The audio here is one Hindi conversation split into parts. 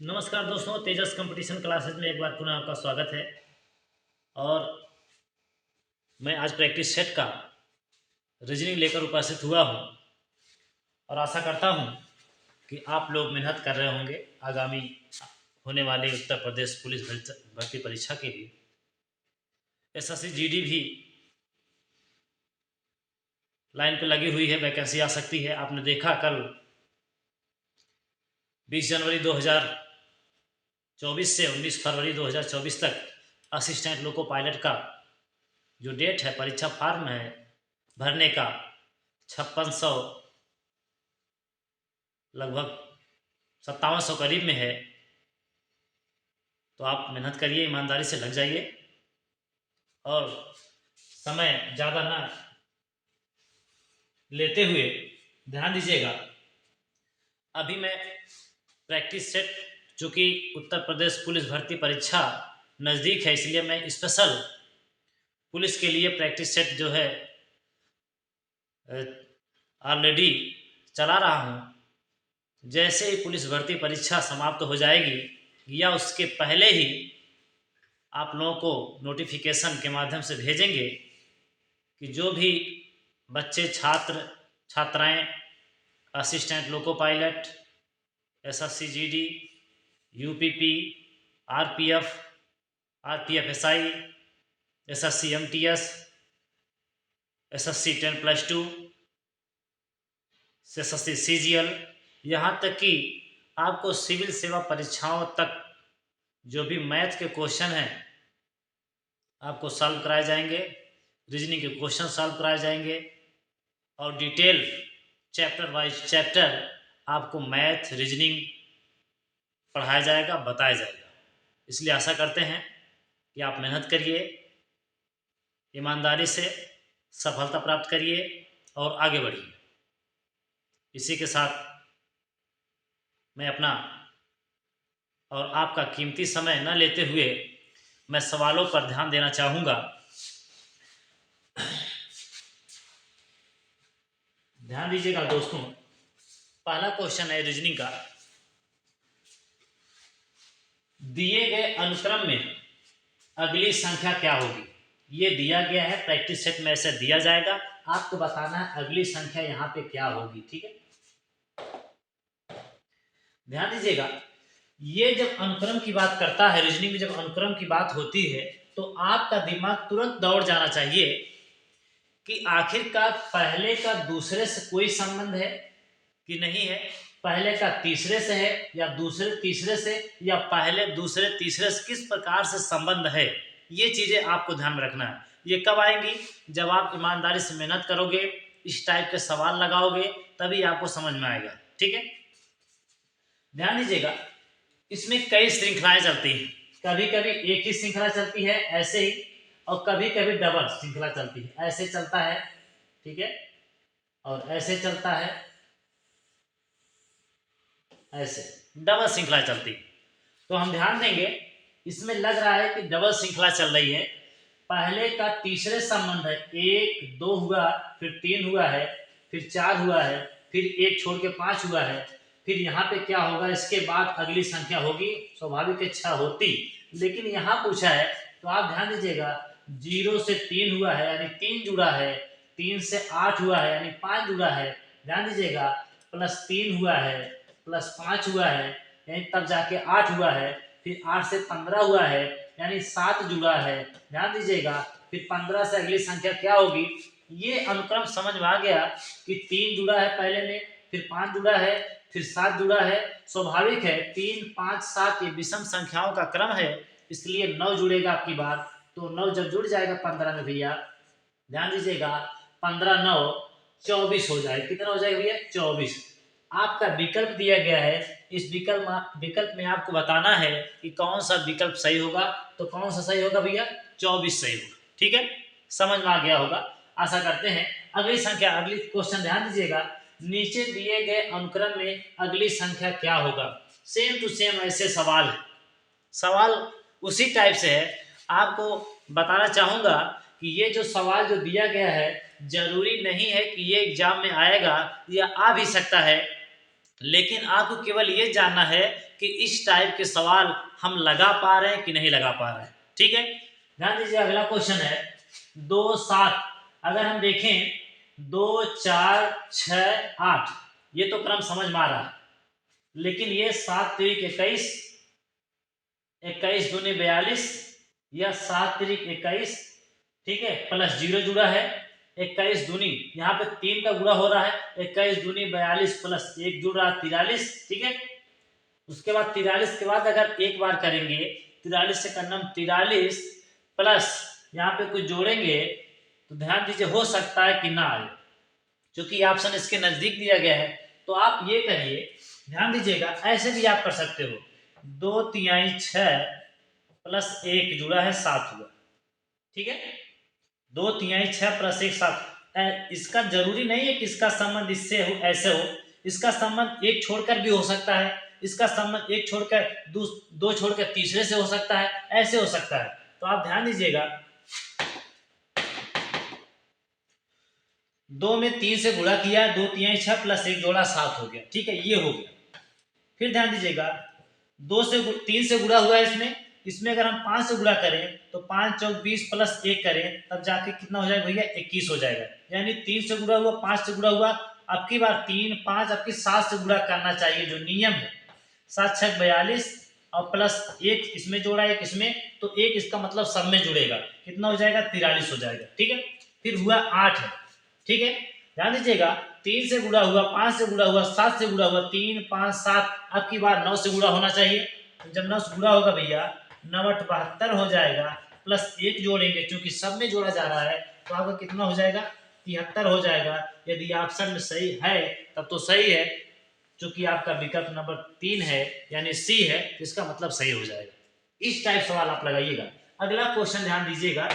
नमस्कार दोस्तों, तेजस कंपटीशन क्लासेस में एक बार पुनः आपका स्वागत है। और मैं आज प्रैक्टिस सेट का रीजनिंग लेकर उपस्थित हुआ हूं और आशा करता हूं कि आप लोग मेहनत कर रहे होंगे आगामी होने वाले उत्तर प्रदेश पुलिस भर्ती परीक्षा के लिए। एसएससी जीडी भी लाइन पर लगी हुई है, वैकेंसी आ सकती है। आपने देखा कल 20 जनवरी 2024 से 19 फरवरी 2024 तक असिस्टेंट लोको पायलट का जो डेट है, परीक्षा फॉर्म है भरने का 5600 लगभग 5700 करीब में है। तो आप मेहनत करिए, ईमानदारी से लग जाइए और समय ज़्यादा ना लेते हुए ध्यान दीजिएगा। अभी मैं प्रैक्टिस सेट, चूँकि उत्तर प्रदेश पुलिस भर्ती परीक्षा नज़दीक है, इसलिए मैं स्पेशल पुलिस के लिए प्रैक्टिस सेट जो है ऑलरेडी चला रहा हूँ। जैसे ही पुलिस भर्ती परीक्षा समाप्त हो जाएगी या उसके पहले ही आप लोगों को नोटिफिकेशन के माध्यम से भेजेंगे कि जो भी बच्चे छात्राएं assistant loco pilot, SSC GD, UPP, RPF, RPF SI, SSC MTS, SSC 10+2, SSC CGL, यहाँ तक कि आपको सिविल सेवा परीक्षाओं तक जो भी मैथ के क्वेश्चन हैं आपको सॉल्व कराए जाएंगे, रीजनिंग के क्वेश्चन सॉल्व कराए जाएंगे और डिटेल चैप्टर वाइज चैप्टर आपको मैथ रीजनिंग पढ़ाया जाएगा, बताया जाएगा। इसलिए आशा करते हैं कि आप मेहनत करिए, ईमानदारी से सफलता प्राप्त करिए और आगे बढ़िए। इसी के साथ मैं अपना और आपका कीमती समय न लेते हुए मैं सवालों पर ध्यान देना चाहूँगा। ध्यान दीजिएगा दोस्तों, पहला क्वेश्चन है रीजनिंग का। दिए गए अनुक्रम में अगली संख्या क्या होगी? ये दिया गया है, प्रैक्टिस सेट में ऐसे दिया जाएगा, आपको बताना है अगली संख्या यहाँ पे क्या होगी। ठीक है, ध्यान दीजिएगा। ये जब अनुक्रम की बात करता है, रीजनिंग में जब अनुक्रम की बात होती है तो आपका दिमाग तुरंत दौड़ जाना चाहिए कि आखिरकार पहले का दूसरे से कोई संबंध है कि नहीं है, पहले का तीसरे से है या दूसरे तीसरे से, या पहले दूसरे तीसरे से किस प्रकार से संबंध है। ये चीजें आपको ध्यान में रखना है। ये कब आएंगी? जब आप ईमानदारी से मेहनत करोगे, इस टाइप के सवाल लगाओगे, तभी आपको समझ में आएगा। ठीक है, ध्यान दीजिएगा। इसमें कई श्रृंखलाएं चलती हैं, कभी कभी एक ही श्रृंखला चलती है ऐसे ही, और कभी कभी डबल श्रृंखला चलती है, ऐसे चलता है, ठीक है, और ऐसे चलता है, ऐसे डबल श्रृंखला चलती है। तो हम ध्यान देंगे, इसमें लग रहा है कि डबल श्रृंखला चल रही है। पहले का तीसरे संबंध है, 1 2 हुआ, फिर 3 हुआ है, फिर 4 हुआ है, फिर 1 छोड़ के 5 हुआ है, फिर यहाँ पे क्या होगा, इसके बाद अगली संख्या होगी, स्वाभाविक इच्छा होती, लेकिन यहाँ पूछा है तो आप ध्यान दीजिएगा। 0 से 3 हुआ है यानी 3 जुड़ा है, 3 से 8 हुआ है यानी 5 जुड़ा है, ध्यान दीजिएगा, +3 हुआ है, +5 हुआ है यानी तब जाके 8 हुआ है, फिर 8 से 15 हुआ है यानी 7 जुड़ा है, ध्यान दीजिएगा। फिर 15 से अगली संख्या क्या होगी? ये अनुक्रम समझ में आ गया कि 3 जुड़ा है पहले में, फिर 5 जुड़ा है, फिर 7 जुड़ा है। स्वाभाविक है, 3 5 7 ये विषम संख्याओं का क्रम है, इसलिए 9 जुड़ेगा आपकी बार। तो 9 जब जुड़ जाएगा 15 में भैया, ध्यान दीजिएगा, 15 9 24 हो जाएगा। कितना हो जाएगा भैया? 24। आपका विकल्प दिया गया है, इस विकल्प में आपको बताना है कि कौन सा विकल्प सही होगा। तो कौन सा सही होगा भैया? 24 सही होगा। ठीक है, समझ में आ गया होगा, आशा करते हैं। अगली संख्या, अगली क्वेश्चन ध्यान दीजिएगा। नीचे दिए गए अनुक्रम में अगली संख्या क्या होगा? सेम टू सेम ऐसे सवाल है, सवाल उसी टाइप से है। आपको बताना चाहूंगा कि ये जो सवाल जो दिया गया है, जरूरी नहीं है कि ये एग्जाम में आएगा, या आ भी सकता है, लेकिन आपको केवल ये जानना है कि इस टाइप के सवाल हम लगा पा रहे हैं कि नहीं लगा पा रहे हैं। ठीक है, ध्यान दीजिए। अगला क्वेश्चन है 2 7। अगर हम देखें 2 4 6 8, ये तो क्रम समझ में आ रहा है, लेकिन ये 7 3 21, 21 दूनी 42 या 7 3 21, ठीक है, प्लस 0 जुड़ा है, 21 दूनी यहाँ पे 3 का गुणा हो रहा है, 21 दूनी 42 प्लस 1 जुड़ रहा है 43। ठीक है, उसके बाद 43 के बाद अगर एक बार करेंगे 43 से करना 43 प्लस यहाँ पे कुछ जोड़ेंगे तो ध्यान दीजिए हो सकता है कि ना आए, क्योंकि ऑप्शन इसके नजदीक दिया गया है। तो आप ये करिए, ध्यान दीजिएगा, ऐसे भी आप कर सकते हो, 2 3 6 प्लस 1 जुड़ा है 7 हुआ। ठीक है, 2 3 6 प्लस 1 7। इसका जरूरी नहीं है कि इसका संबंध इससे हो ऐसे हो, इसका संबंध एक छोड़कर भी हो सकता है, इसका संबंध एक छोड़कर दो छोड़कर तीसरे से हो सकता है, ऐसे हो सकता है। तो आप ध्यान दीजिएगा, 2 में 3 से गुणा किया, 2 3 6 प्लस 1 जोड़ा 7 हो गया। ठीक है, ये हो गया। फिर ध्यान दीजिएगा, 2 से 3 से गुणा हुआ है इसमें अगर हम 5 से गुणा करें तो 5 चौक 20 प्लस 1 करें तब जाके कितना हो जाएगा भैया, 21 हो जाएगा। यानी 3 से गुणा हुआ, 5 से गुणा हुआ, अब की बार 3 5 अब की 7 से गुणा करना चाहिए, जो नियम है। 7 6 42 और प्लस 1 इसमें जोड़ा, 1 इसमें, तो 1 इसका मतलब सब में जुड़ेगा, कितना हो जाएगा, 43 हो जाएगा। ठीक है, फिर हुआ 8 है। ठीक है, ध्यान दीजिएगा, 3 से गुणा हुआ, 5 से गुणा हुआ, 7 से गुणा हुआ, 3 5 7, अब की बार 9 से गुणा होना चाहिए। तो जब 9 से गुणा होगा भैया 9 8 72 हो जाएगा, प्लस 1 जोड़ेंगे क्योंकि सब में जोड़ा जा रहा है, तो आपका कितना हो जाएगा, 73 हो जाएगा। यदि ऑप्शन में सही है तब तो सही है, क्योंकि आपका विकल्प नंबर 3 है यानी सी है, तो इसका मतलब सही हो जाएगा। इस टाइप सवाल आप लगाइएगा। अगला क्वेश्चन ध्यान दीजिएगा,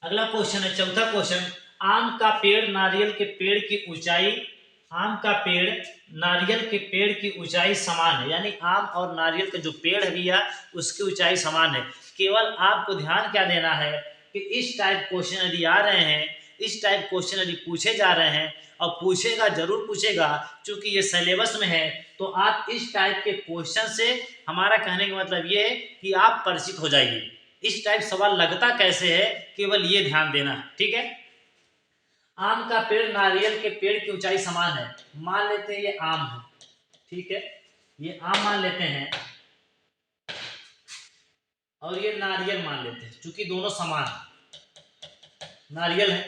अगला क्वेश्चन है चौथा क्वेश्चन, आम का पेड़ नारियल के पेड़ की ऊंचाई, आम का पेड़ नारियल के पेड़ की ऊंचाई समान है, यानी आम और नारियल का जो पेड़ है भैया उसकी ऊंचाई समान है। केवल आपको ध्यान क्या देना है कि इस टाइप क्वेश्चन यदि आ रहे हैं, इस टाइप क्वेश्चन यदि पूछे जा रहे हैं, और पूछेगा जरूर पूछेगा, क्योंकि ये सिलेबस में है, तो आप इस टाइप के क्वेश्चन से, हमारा कहने का मतलब ये है कि आप परिचित हो जाइए। इस टाइप सवाल लगता कैसे है, केवल ये ध्यान देना। ठीक है, आम का पेड़ नारियल के पेड़ की ऊंचाई समान है, मान लेते हैं ये आम है। ठीक है, ये आम मान लेते हैं और ये नारियल मान लेते हैं, क्योंकि दोनों समान नारियल है।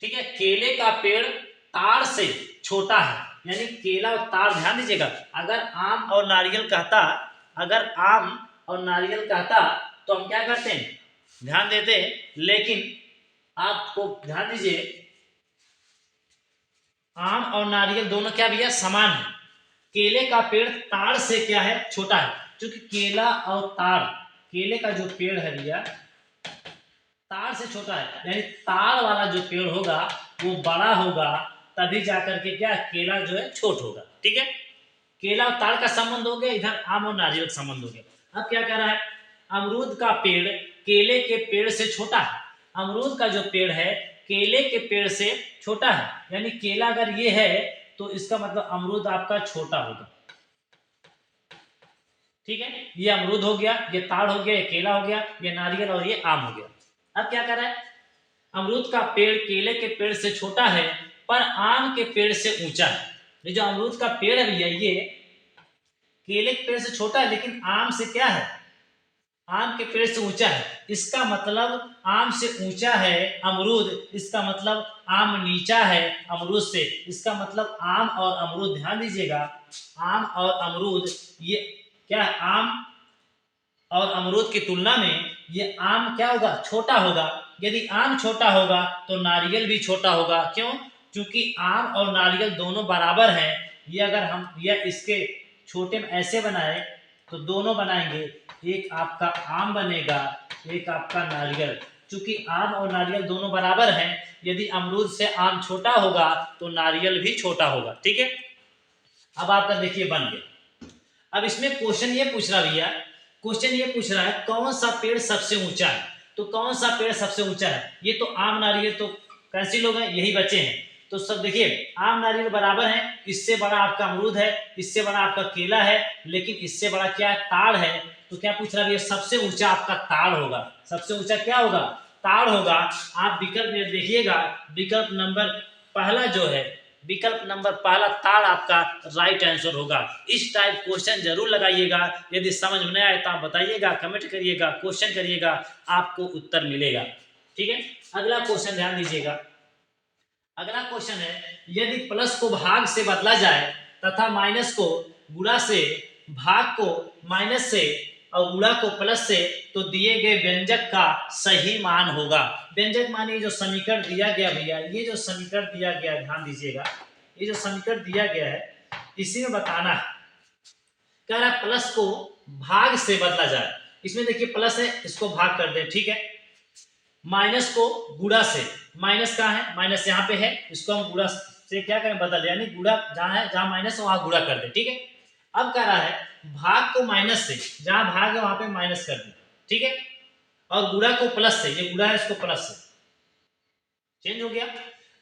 ठीक है, केले का पेड़ ताड़ से छोटा है, यानी केला और ताड़, ध्यान दीजिएगा, अगर आम और नारियल कहता, अगर आम और नारियल कहता तो हम क्या करते हैं, ध्यान देते, लेकिन आपको ध्यान दीजिए, आम और नारियल दोनों क्या भैया, समान है। केले का पेड़ ताड़ से क्या है, छोटा है, क्योंकि केला और ताड़, केले का जो पेड़ है भैया ताड़ से छोटा है, यानी ताड़ वाला जो पेड़ होगा वो बड़ा होगा, तभी जाकर के क्या केला जो है छोट होगा। ठीक है, केला और ताड़ का संबंध हो गया, इधर आम और नारियल का संबंध हो गया। अब क्या कह रहा है, अमरूद का पेड़ केले के पेड़ से छोटा है, अमरूद का जो पेड़ है केले के पेड़ से छोटा है, यानी केला अगर ये है तो इसका मतलब अमरूद आपका छोटा होगा। ठीक है, ये अमरूद हो गया, ये ताड़ हो गया, ये केला हो गया, ये नारियल और ये आम हो गया। अब क्या कर रहा है, अमरूद का पेड़ केले के पेड़ से छोटा है पर आम के पेड़ से ऊंचा है। ये जो अमरूद का पेड़ है भैया ये केले के पेड़ से छोटा है, लेकिन आम से क्या है, आम के पेड़ से ऊंचा है। इसका मतलब आम से ऊंचा है अमरूद, इसका मतलब आम नीचा है अमरूद से, इसका मतलब आम और अमरूद, ध्यान दीजिएगा, आम और अमरूद ये क्या है, आम और अमरूद की तुलना में ये आम क्या होगा, छोटा होगा। यदि आम छोटा होगा तो नारियल भी छोटा होगा, क्यों, क्योंकि आम और नारियल दोनों बराबर हैं। ये अगर हम यह इसके छोटे में ऐसे बनाए तो दोनों बनाएंगे, एक आपका आम बनेगा, एक आपका नारियल, क्योंकि आम और नारियल दोनों बराबर हैं। यदि अमरूद से आम छोटा होगा तो नारियल भी छोटा होगा। ठीक है, अब आपका देखिए बन गया। अब इसमें क्वेश्चन ये पूछ रहा भैया, क्वेश्चन ये पूछ रहा है कौन सा पेड़ सबसे ऊंचा है, तो कौन सा पेड़ सबसे ऊंचा है, ये तो आम नारियल तो कैंसिल हो गए, यही बचे हैं। तो सब देखिए आम नारियल बराबर है, इससे बड़ा आपका अमरूद है, इससे बड़ा आपका केला है, लेकिन इससे बड़ा क्या है, ताड़ है। तो क्या पूछ रहा है, सबसे ऊंचा आपका ताड़ होगा। सबसे ऊंचा क्या होगा, ताड़ होगा। आप विकल्प में देखिएगा, विकल्प नंबर पहला जो है, विकल्प नंबर पहला ताड़ आपका राइट आंसर होगा। इस टाइप क्वेश्चन जरूर लगाइएगा। यदि समझ में नहीं आए तो आप बताइएगा, कमेंट करिएगा, क्वेश्चन करिएगा, आपको उत्तर मिलेगा। ठीक है, अगला क्वेश्चन ध्यान दीजिएगा। अगला क्वेश्चन है, यदि प्लस को भाग से बदला जाए तथा माइनस को गुणा से, भाग को माइनस से और गुणा को प्लस से, तो दिए गए व्यंजक का सही मान होगा। व्यंजक माने जो समीकरण दिया गया भैया, ये जो समीकरण दिया गया, ध्यान दीजिएगा, ये जो समीकरण दिया गया है इसी में बताना है। कह रहा है प्लस को भाग से बदला जाए। इसमें देखिए प्लस है, इसको भाग कर दे, ठीक है। माइनस को गुणा से, माइनस कहाँ है, माइनस यहाँ पे है, इसको हम गुणा से क्या करें, बदल, यानी गुणा जहाँ है, जहाँ माइनस है वहां गुणा कर दे, ठीक है। अब कह रहा है भाग को माइनस से, जहां भाग है वहां पे माइनस कर दे, ठीक है। और गुणा को प्लस से, ये गुणा है, इसको प्लस से चेंज हो गया।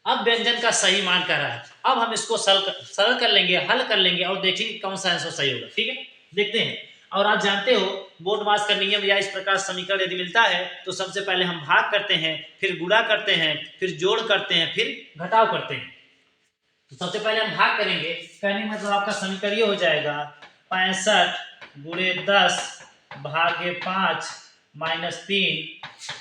अब व्यंजन का सही मान कर रहा है। अब हम इसको सरल कर लेंगे, हल कर लेंगे और देखेंगे कौन सा आंसर सही होगा, ठीक है। देखते हैं। और आप जानते हो बोर्ड मास का नियम या इस प्रकार समीकरण यदि मिलता है तो सबसे पहले हम भाग करते हैं, फिर गुणा करते हैं, फिर जोड़ करते हैं, फिर घटाव करते हैं। तो सबसे पहले हम भाग करेंगे, कहने मतलब आपका समीकरण ये हो जाएगा 65 गुणे 10 भागे 5 माइनस 3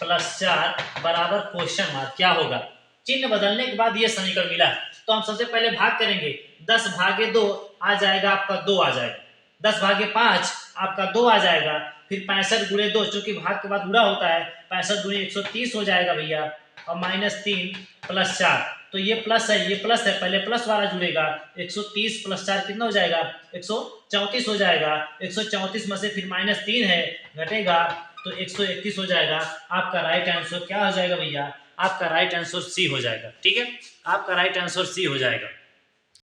प्लस 4 बराबर क्वेश्चन मार्क। क्या होगा, चिन्ह बदलने के बाद ये समीकरण मिला। तो हम सबसे पहले भाग करेंगे, 10 भागे 2 आ जाएगा आपका 2 आ जाएगा, 10 भागे 5 आपका 2 आ जाएगा, फिर 65 गुणे 2, चूंकि भाग के बाद गुणा होता है, 65 गुणे 130 हो जाएगा भैया, और माइनस 3 प्लस 4। तो ये प्लस है, ये प्लस है, पहले प्लस वाला जुड़ेगा, 130 प्लस 4 कितना हो जाएगा, 134 हो जाएगा। 134 में से फिर माइनस 3 है, घटेगा तो 131 हो जाएगा। आपका राइट आंसर क्या हो जाएगा भैया, आपका राइट आंसर सी हो जाएगा, ठीक है। आपका राइट आंसर सी हो जाएगा।